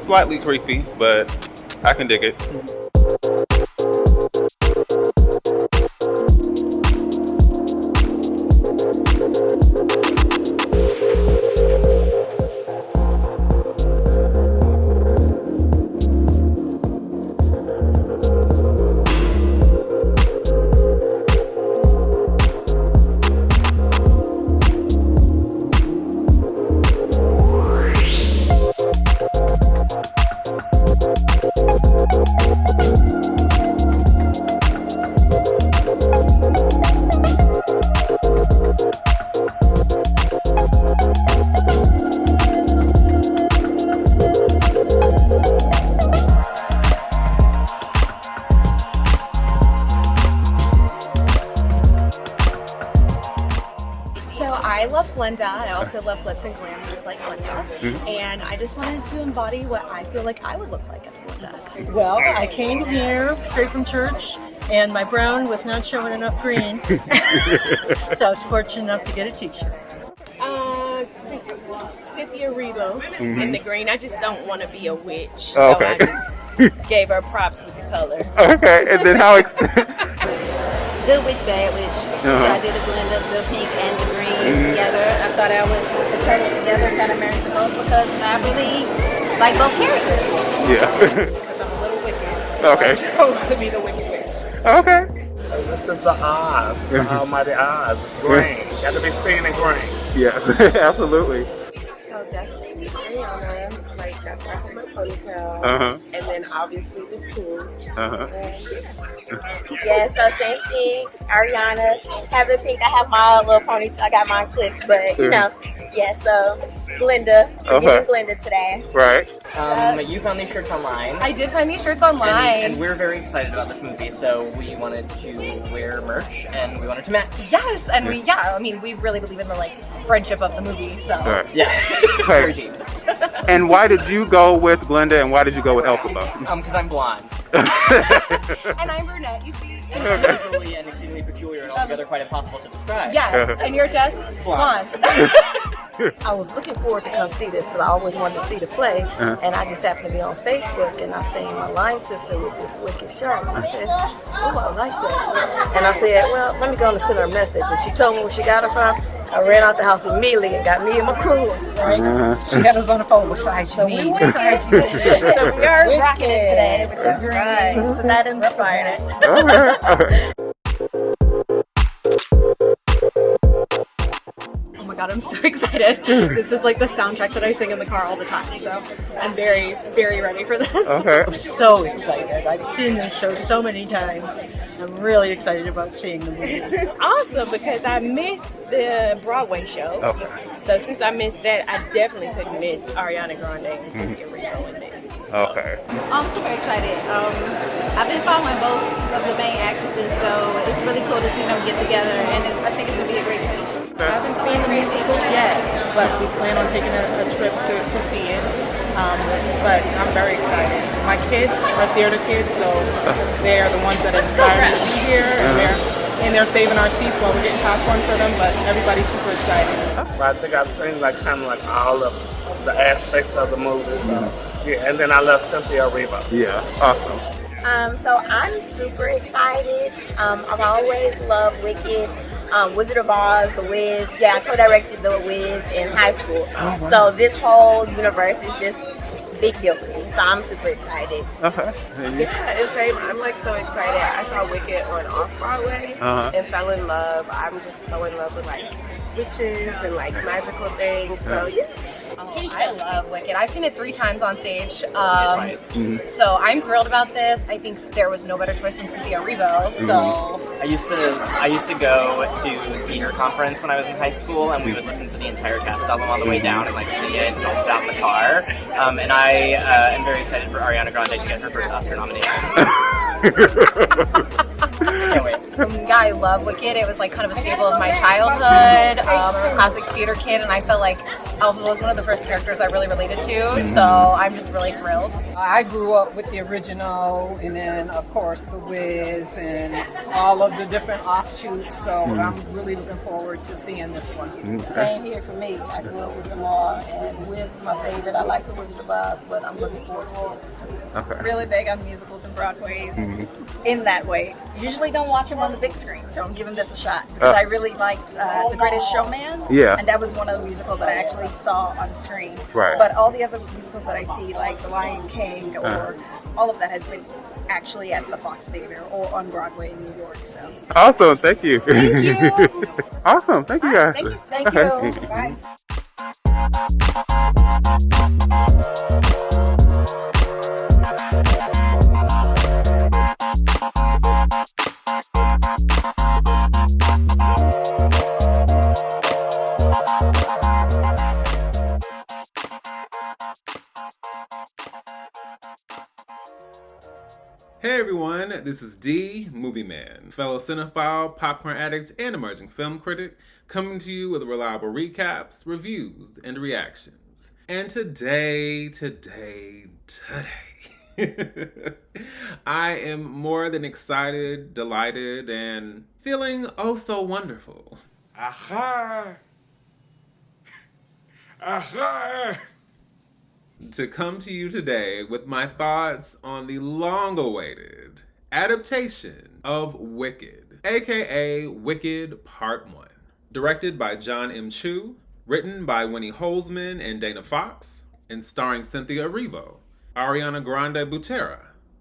slightly creepy, but I can dig it. I love Glinda. I also love glitz and glam, just like Glinda. And I just wanted to embody what I feel like I would look like as Glinda. Well, I came here straight from church, and my brown was not showing enough green, so I was fortunate enough to get a t-shirt. Cynthia Erivo in the green. I just don't want to be a witch. Oh, okay. So I just gave her props with the color. Okay, and then how Good witch, bad witch. So I did a blend of the pink and the green together. I thought I would turn it together, kind of marry them both, because I really like both characters. Yeah. Because I'm a little wicked. Okay. So I chose to be the wicked witch. Okay. This is the Oz, the almighty Oz. Green. Got to be seen in green. Yes, absolutely. So definitely Ariana, like that's why I have my ponytail. And then obviously the pink. Yeah, so same thing. Ariana have the pink. I have my little ponytail. I got mine clipped, but you know, yeah. So Glinda, Glinda today. Right. You found these shirts online. I did find these shirts online. And we're very excited about this movie, so we wanted to wear merch and we wanted to match. Yes, and we really believe in the like friendship of the movie. So yeah, very deep. And why did you go with Glinda and why did you go with Elphaba? Because I'm blonde. And I'm brunette, you see. Unusually and exceedingly peculiar and altogether quite impossible to describe. Yes, and you're just blonde. I was looking forward to come see this because I always wanted to see the play, and I just happened to be on Facebook, and I seen my line sister with this wicked shirt, and I said, oh, I like that. And I said, well, let me go and send her a message, and she told me where she got it from. I ran out the house immediately and got me and my crew, right? She had us on the phone beside you. So we are rocking it today, which is great. So that inspired it. Oh my god, I'm so excited. This is like the soundtrack that I sing in the car all the time, so I'm very, very ready for this. I'm so excited. I've seen this show so many times. I'm really excited about seeing the movie. Also, because I missed the Broadway show. So since I missed that, I definitely couldn't miss Ariana Grande and Cynthia Erivo in this. Okay. I'm super excited. I've been following both of the main actresses, so it's really cool to see them get together, and I think it's going to be a great movie. I haven't seen the musical yet, but we plan on taking a trip to see it. But I'm very excited. My kids are theater kids, so they are the ones that inspired me to be here, and they're saving our seats while we're getting popcorn for them. But everybody's super excited. Well, I think I've seen like kind of like all of the aspects of the movie. So, yeah, and then I love Cynthia Erivo. Yeah, awesome. So I'm super excited. I've always loved Wicked. Wizard of Oz, The Wiz. Yeah, I co-directed The Wiz in high school. So this whole universe is just a big deal for me. So I'm super excited. Yeah, it's great. I'm like so excited. I saw Wicked on Off-Broadway and fell in love. I'm just so in love with like witches and like magical things. So yeah. I love Wicked. I've seen it 3 times on stage. So I'm thrilled about this. I think there was no better choice than Cynthia Erivo. So I used to go to theater conference when I was in high school, and we would listen to the entire cast album on the way down and like see it and belt it out in the car. And I am very excited for Ariana Grande to get her first Oscar nomination. Can't wait. I love Wicked. It was like kind of a staple of my childhood. I'm a classic theater kid, and I felt like Elphaba was one of the first characters I really related to, so I'm just really thrilled. I grew up with the original, and then of course the Wiz and all of the different offshoots, so I'm really looking forward to seeing this one. Same here for me. I grew up with them all, and Wiz is my favorite. I like The Wizard of Oz, but I'm looking forward to seeing this too. Okay. Really big on musicals and Broadways in that way. Usually don't watch them on the big screen, so I'm giving this a shot because I really liked The Greatest Showman. Yeah. And that was one of the musicals that I actually saw on screen. Right. But all the other musicals that I see, like The Lion King or all of that, has been actually at the Fox Theater or on Broadway in New York. So Awesome. Thank you. Thank you. Awesome. Thank you guys. Thank you. Thank you. Bye. Hey everyone, this is Movieman, fellow cinephile, popcorn addict, and emerging film critic, coming to you with reliable recaps, reviews, and reactions. And today, I am more than excited, delighted, and feeling oh so wonderful. Aha! Aha! To come to you today with my thoughts on the long-awaited adaptation of Wicked, aka Wicked Part 1. Directed by Jon M, written by Winnie Holzman and Dana Fox, and starring Cynthia Erivo, Ariana Grande,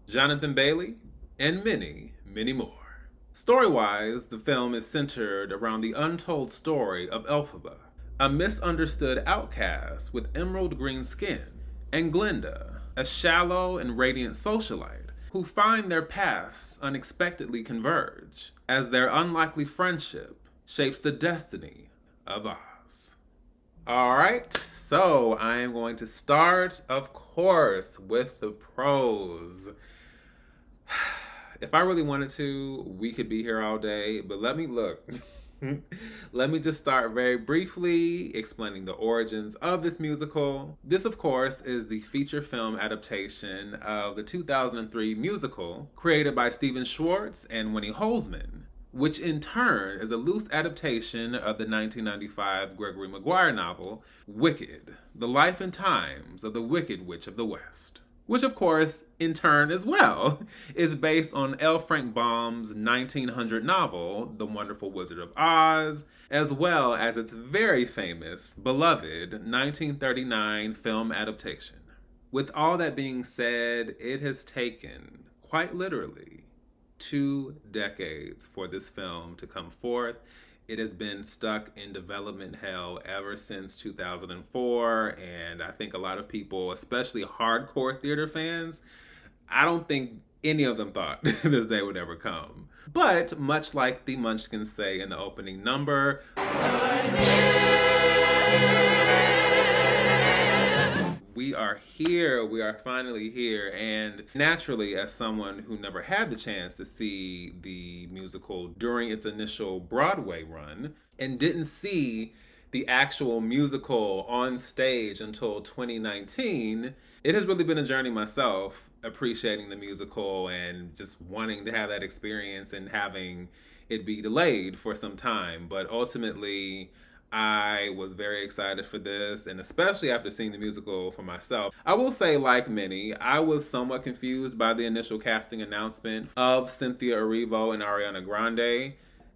Jonathan Bailey, and many, many more. Story-wise, the film is centered around the untold story of Elphaba, a misunderstood outcast with emerald green skin, and Glinda, a shallow and radiant socialite who find their paths unexpectedly converge as their unlikely friendship shapes the destiny of Oz. Alright, so I am going to start, of course, with the pros. If I really wanted to, we could be here all day, but let me look. Let me just start very briefly explaining the origins of this musical. This, of course, is the feature film adaptation of the 2003 musical created by Stephen Schwartz and Winnie Holzman, which in turn is a loose adaptation of the 1995 Gregory Maguire novel, Wicked, The Life and Times of the Wicked Witch of the West, which of course, in turn as well, is based on L. Frank Baum's 1900 novel, The Wonderful Wizard of Oz, as well as its very famous, beloved 1939 film adaptation. With all that being said, it has taken, quite literally, 2 decades for this film to come forth. It has been stuck in development hell ever since 2004, and I think a lot of people, especially hardcore theater fans, I don't think any of them thought this day would ever come. But much like the Munchkins say in the opening number, we are here, we are finally here, and naturally, as someone who never had the chance to see the musical during its initial Broadway run, and didn't see the actual musical on stage until 2019, it has really been a journey myself, appreciating the musical and just wanting to have that experience and having it be delayed for some time. But ultimately, I was very excited for this, and especially after seeing the musical for myself. I will say, like many, I was somewhat confused by the initial casting announcement of Cynthia Erivo and Ariana Grande,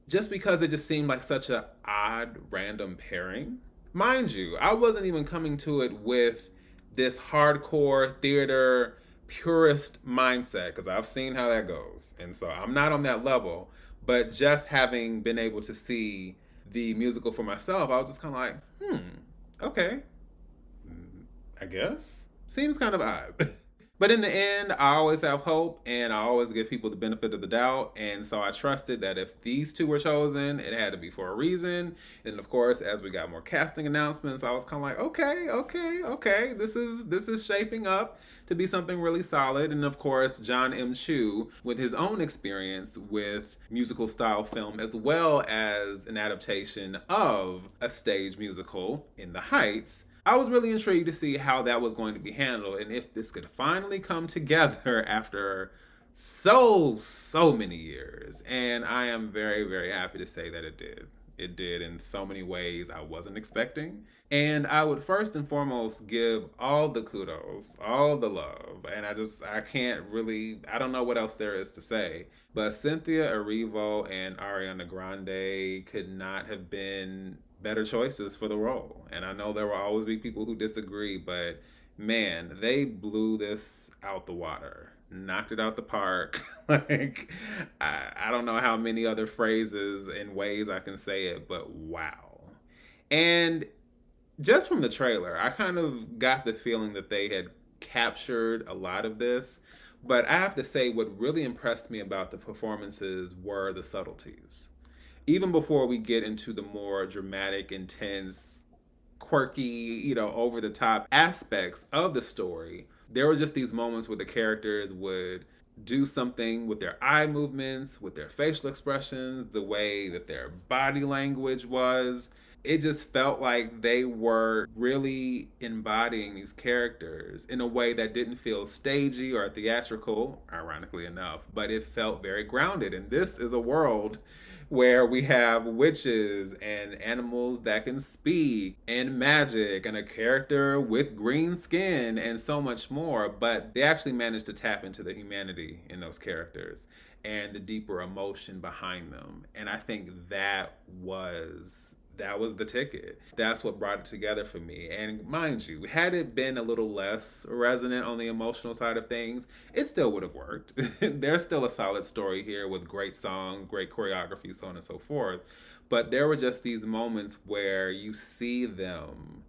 just because it just seemed like such an odd, random pairing. Mind you, I wasn't even coming to it with this hardcore theater purist mindset, because I've seen how that goes, and so I'm not on that level, but just having been able to see the musical for myself, I was just kind of like, okay, I guess. Seems kind of odd. But in the end, I always have hope, and I always give people the benefit of the doubt. And so I trusted that if these two were chosen, it had to be for a reason. And of course, as we got more casting announcements, I was kind of like, okay, this is shaping up to be something really solid. And of course, Jon M with his own experience with musical style film, as well as an adaptation of a stage musical, In the Heights, I was really intrigued to see how that was going to be handled and if this could finally come together after so many years. And I am very, very happy to say that it did. It did in so many ways I wasn't expecting. And I would first and foremost give all the kudos, all the love. And I don't know what else there is to say. But Cynthia Erivo and Ariana Grande could not have been better choices for the role. And I know there will always be people who disagree, but man, they blew this out the water. Knocked it out the park. Like, I don't know how many other phrases and ways I can say it, but wow. And just from the trailer, I kind of got the feeling that they had captured a lot of this. But I have to say, what really impressed me about the performances were the subtleties. Even before we get into the more dramatic, intense, quirky, over the top aspects of the story, there were just these moments where the characters would do something with their eye movements, with their facial expressions, the way that their body language was. It just felt like they were really embodying these characters in a way that didn't feel stagey or theatrical, ironically enough, but it felt very grounded. And this is a world where we have witches and animals that can speak and magic and a character with green skin and so much more. But they actually managed to tap into the humanity in those characters and the deeper emotion behind them. And I think that was the ticket. That's what brought it together for me. And mind you, had it been a little less resonant on the emotional side of things, it still would have worked. There's still a solid story here with great songs, great choreography, so on and so forth. But there were just these moments where you see them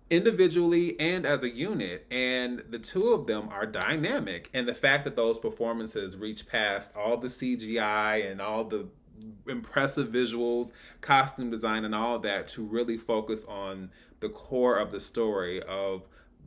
individually and as a unit, and the two of them are dynamic. And the fact that those performances reach past all the CGI and all the impressive visuals, costume design, and all that to really focus on the core of the story of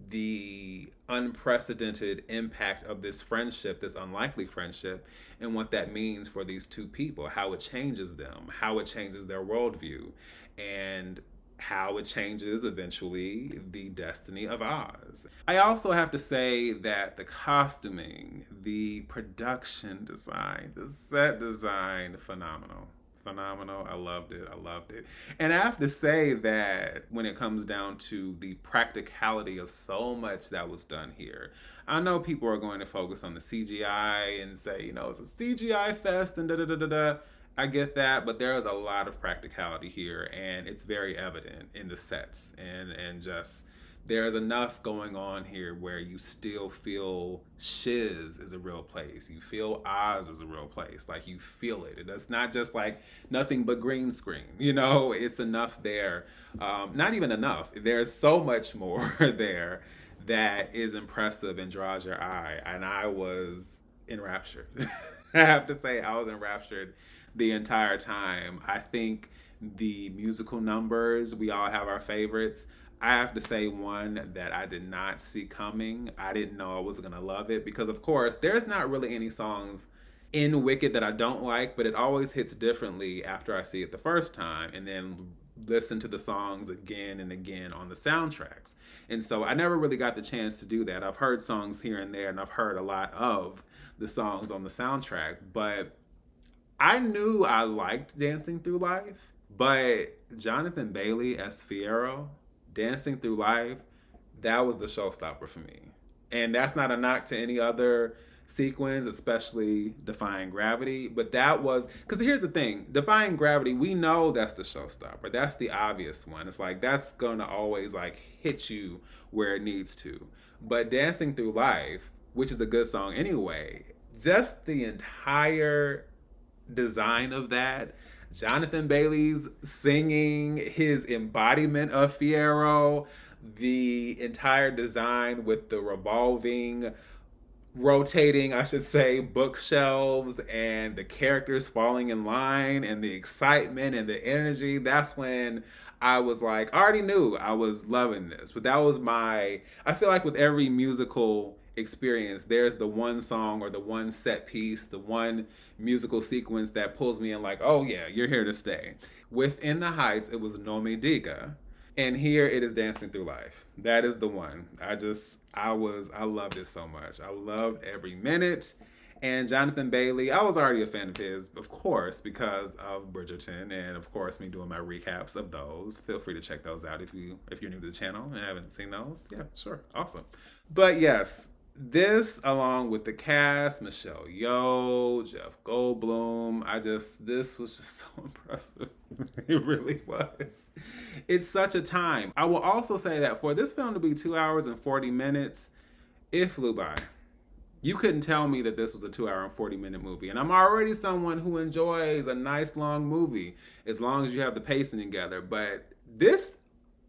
the unprecedented impact of this friendship, this unlikely friendship, and what that means for these two people, how it changes them, how it changes their worldview, and how it changes eventually the destiny of Oz. I also have to say that the costuming, the production design, the set design, phenomenal. I loved it. And I have to say that when it comes down to the practicality of so much that was done here, I know people are going to focus on the CGI and say, it's a CGI fest and da-da-da-da-da. I get that, but there is a lot of practicality here, and it's very evident in the sets, and just there's enough going on here where you still feel Shiz is a real place. You feel Oz is a real place. Like, you feel it. It's not just like nothing but green screen. It's enough there. Not even enough. There's so much more there that is impressive and draws your eye, and I was enraptured. I have to say, I was enraptured the entire time. I think the musical numbers, we all have our favorites. I have to say one that I did not see coming. I didn't know I was going to love it because, of course, there's not really any songs in Wicked that I don't like, but it always hits differently after I see it the first time and then listen to the songs again and again on the soundtracks. And so I never really got the chance to do that. I've heard songs here and there, and I've heard a lot of the songs on the soundtrack, but I knew I liked Dancing Through Life, but Jonathan Bailey as Fiyero, Dancing Through Life, that was the showstopper for me. And that's not a knock to any other sequence, especially Defying Gravity, but that was, because here's the thing, Defying Gravity, we know that's the showstopper. That's the obvious one. It's like, that's going to always like hit you where it needs to. But Dancing Through Life, which is a good song anyway, just the entire design of that, Jonathan Bailey's singing, his embodiment of Fiyero, the entire design with the rotating, I should say, bookshelves and the characters falling in line and the excitement and the energy, that's when I was like, I already knew I was loving this. But that was I feel like with every musical experience, there's the one song or the one set piece, the one musical sequence that pulls me in like, oh yeah, you're here to stay. Within the Heights, it was No Me Diga. And here it is Dancing Through Life. That is the one. I loved it so much. I loved every minute. And Jonathan Bailey, I was already a fan of his, of course, because of Bridgerton and of course me doing my recaps of those. Feel free to check those out if you're new to the channel and haven't seen those. Yeah, sure. Awesome. But yes, this, along with the cast, Michelle Yeoh, Jeff Goldblum, this was just so impressive. It really was. It's such a time. I will also say that for this film to be 2 hours and 40 minutes, it flew by. You couldn't tell me that this was a 2 hour and 40-minute movie. And I'm already someone who enjoys a nice long movie as long as you have the pacing together. But this,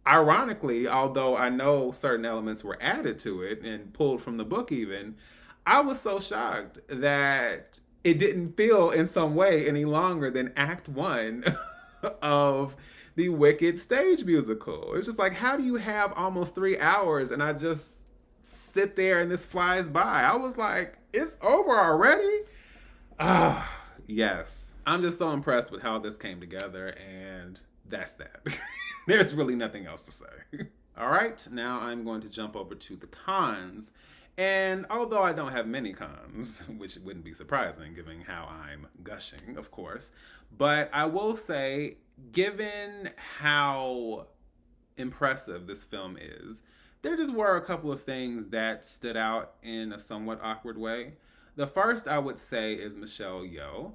ironically, although I know certain elements were added to it and pulled from the book even, I was so shocked that it didn't feel in some way any longer than Act 1 of the Wicked stage musical. It's just like, how do you have almost 3 hours and I just sit there and this flies by? I was like, it's over already? Yes. I'm just so impressed with how this came together, and that's that. There's really nothing else to say. All right, now I'm going to jump over to the cons. And although I don't have many cons, which wouldn't be surprising given how I'm gushing, of course, but I will say, given how impressive this film is, there just were a couple of things that stood out in a somewhat awkward way. The first I would say is Michelle Yeoh.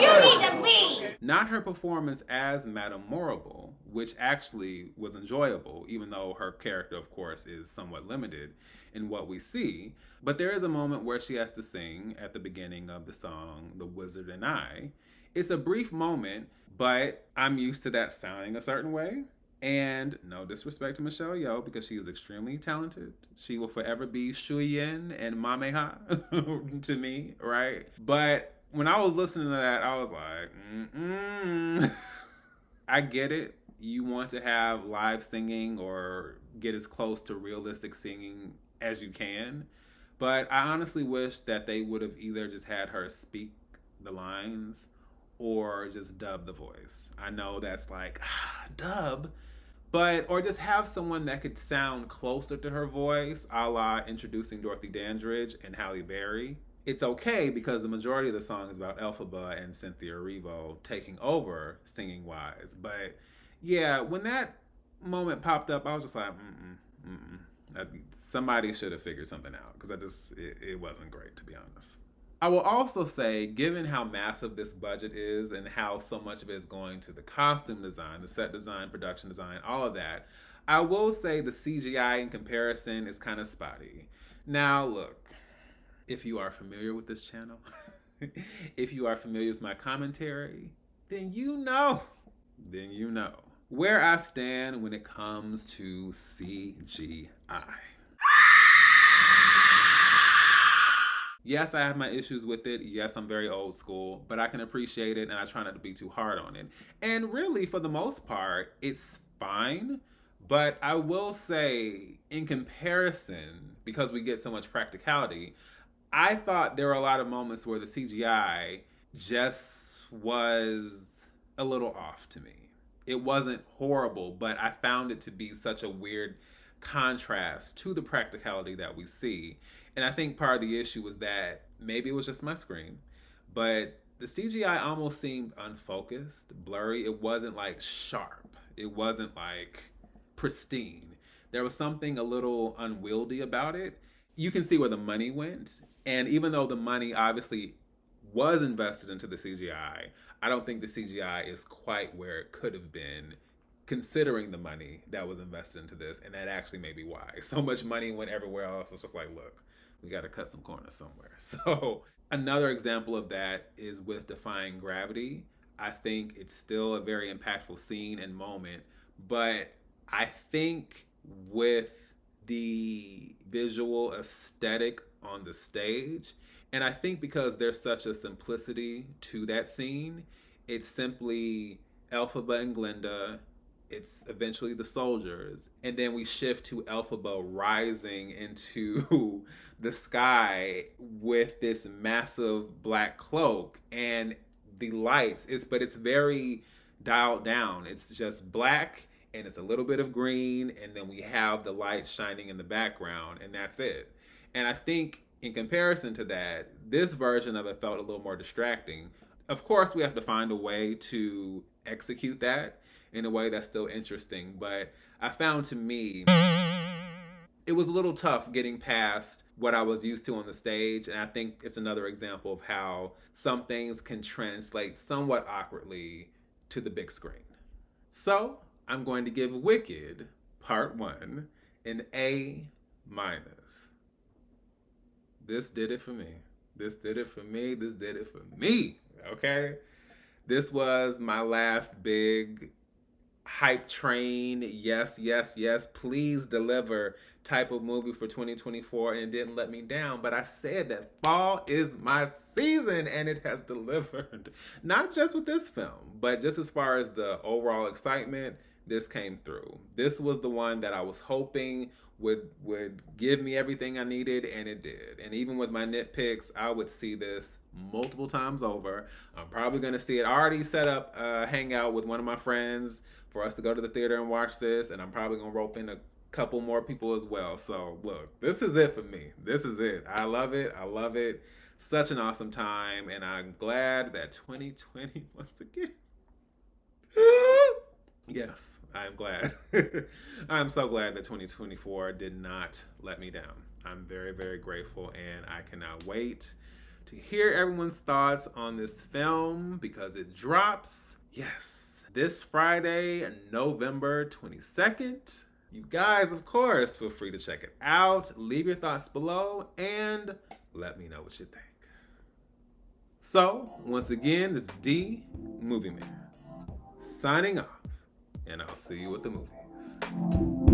You need to leave! Not her performance as Madame Morrible, which actually was enjoyable, even though her character, of course, is somewhat limited in what we see. But there is a moment where she has to sing at the beginning of the song, The Wizard and I. It's a brief moment, but I'm used to that sounding a certain way. And no disrespect to Michelle Yeoh, because she is extremely talented. She will forever be Shuyin and Mameha to me, right? But when I was listening to that, I was like, I get it. You want to have live singing or get as close to realistic singing as you can. But I honestly wish that they would have either just had her speak the lines or just dub the voice. I know that's like, dub. Or just have someone that could sound closer to her voice, a la introducing Dorothy Dandridge and Halle Berry. It's okay because the majority of the song is about Elphaba and Cynthia Erivo taking over singing-wise. But yeah, when that moment popped up, I was just like, somebody should have figured something out, because it wasn't great, to be honest. I will also say, given how massive this budget is and how so much of it is going to the costume design, the set design, production design, all of that, I will say the CGI in comparison is kind of spotty. Now, look, if you are familiar with this channel, if you are familiar with my commentary, then you know where I stand when it comes to CGI. Yes, I have my issues with it. Yes, I'm very old school, but I can appreciate it and I try not to be too hard on it. And really, for the most part, it's fine. But I will say, in comparison, because we get so much practicality, I thought there were a lot of moments where the CGI just was a little off to me. It wasn't horrible, but I found it to be such a weird contrast to the practicality that we see. And I think part of the issue was that maybe it was just my screen, but the CGI almost seemed unfocused, blurry. It wasn't like sharp. It wasn't like pristine. There was something a little unwieldy about it. You can see where the money went. And even though the money obviously was invested into the CGI, I don't think the CGI is quite where it could have been, considering the money that was invested into this. And that actually may be why so much money went everywhere else. It's just like, look, we got to cut some corners somewhere. So another example of that is with Defying Gravity. I think it's still a very impactful scene and moment, But I think with the visual aesthetic on the stage, and I think because there's such a simplicity to that scene, it's simply Elphaba and Glinda. It's eventually the soldiers. And then we shift to Elphaba rising into the sky with this massive black cloak and the lights. But it's very dialed down. It's just black and it's a little bit of green, and then we have the lights shining in the background, and that's it. And I think in comparison to that, this version of it felt a little more distracting. Of course, we have to find a way to execute that in a way that's still interesting, but I found, to me, it was a little tough getting past what I was used to on the stage, and I think it's another example of how some things can translate somewhat awkwardly to the big screen. So I'm going to give Wicked Part 1 an A-. This did it for me. This did it for me. This did it for me. Okay? This was my last big hype train, yes, yes, yes, please deliver type of movie for 2024, and it didn't let me down. But I said that fall is my season, and it has delivered. Not just with this film, but just as far as the overall excitement, this came through. This was the one that I was hoping would give me everything I needed, and it did. And even with my nitpicks, I would see this multiple times over. I'm probably going to see it. I already set up a hangout with one of my friends for us to go to the theater and watch this, and I'm probably going to rope in a couple more people as well. So look, this is it for me. This is it. I love it. I love it. Such an awesome time, and I'm glad that 2020 once again. Yes, I am glad. I'm so glad that 2024 did not let me down. I'm very, very grateful, and I cannot wait to hear everyone's thoughts on this film because it drops, yes, this Friday, November 22nd. You guys, of course, feel free to check it out. Leave your thoughts below and let me know what you think. So, once again, this is Dmovieman signing off, and I'll see you at the movies.